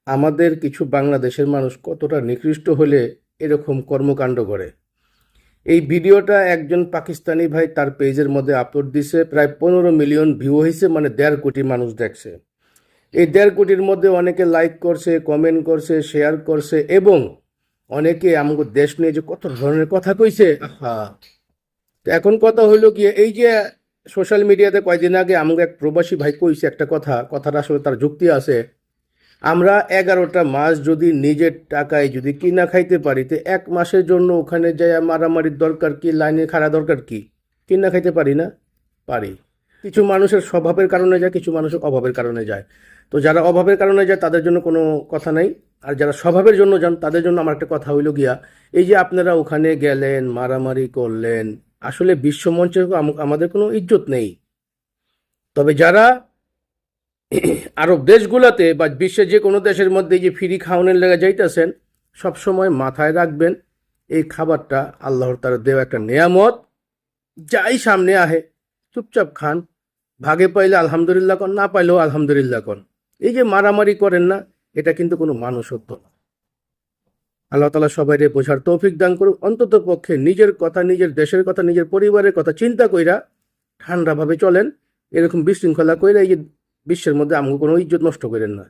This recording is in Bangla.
আমাদের কিছু বাংলাদেশের মানুষ কতটা নিকৃষ্ট হলে এরকম কর্মকাণ্ড করে। এই ভিডিওটা একজন পাকিস্তানি ভাই তার পেজের মধ্যে আপলোড দিছে, প্রায় 15 মিলিয়ন ভিউ হয়েছে, মানে 1.5 কোটি মানুষ দেখছে। এই 1.5 কোটির মধ্যে অনেকে লাইক করছে, কমেন্ট করছে, শেয়ার করছে, এবং অনেকে আমাদের দেশ নিয়ে যে কত ধরনের কথা কইছে। তো এখন কথা হইলো কি, এই যে সোশ্যাল মিডিয়াতে কয়েকদিন আগে আমাকে এক প্রবাসী ভাই কইছে একটা কথাটা আসলে তার যুক্তি আছে। আমরা 11টা মাস যদি নিজের টাকায় যদি কিনা খাইতে পারি, তো 1 মাসের জন্য ওখানে যাই মারামারির দরকার কি, লাইনে খাড়া দরকার কি? কিনা খাইতে পারি না? পারি। কিছু মানুষের স্বভাবের কারণে যায়, কিছু মানুষের অভাবের কারণে যায়। তো যারা অভাবের কারণে যায় তাদের জন্য কোনো কথা নাই, আর যারা স্বভাবের জন্য যান তাদের জন্য আমার একটা কথা হইল গিয়া, এই যে আপনারা ওখানে গেলেন, মারামারি করলেন, আসলে বিশ্বমঞ্চে আমাদের কোনো ইজ্জত নেই। তবে যারা আরব দেশগুলোতে বা বিশ্বের যে কোনো দেশের মধ্যে যে ফ্রি খাওয়ানোর লেগে যাইতেছেন, সবসময় মাথায় রাখবেন এই খাবারটা আল্লাহর তার দেওয়া একটা নেয়ামত। যাই সামনে আহে চুপচাপ খান, ভাগে পাইলে আলহামদুলিল্লাহ কন, না পাইলেও আলহামদুলিল্লাহ কন। এই যে মারামারি করেন না, এটা কিন্তু কোনো মানুষত্ব না। আল্লাহ তালা সবাই বোঝার তৌফিক দান করুক। অন্তত পক্ষে নিজের কথা, নিজের দেশের কথা, নিজের পরিবারের কথা চিন্তা কইরা ঠান্ডাভাবে চলেন। এরকম বিশৃঙ্খলা কইরা এই যে বিশ্বের মধ্যে আমাকে কোনো ইজ্জত নষ্ট করেন না।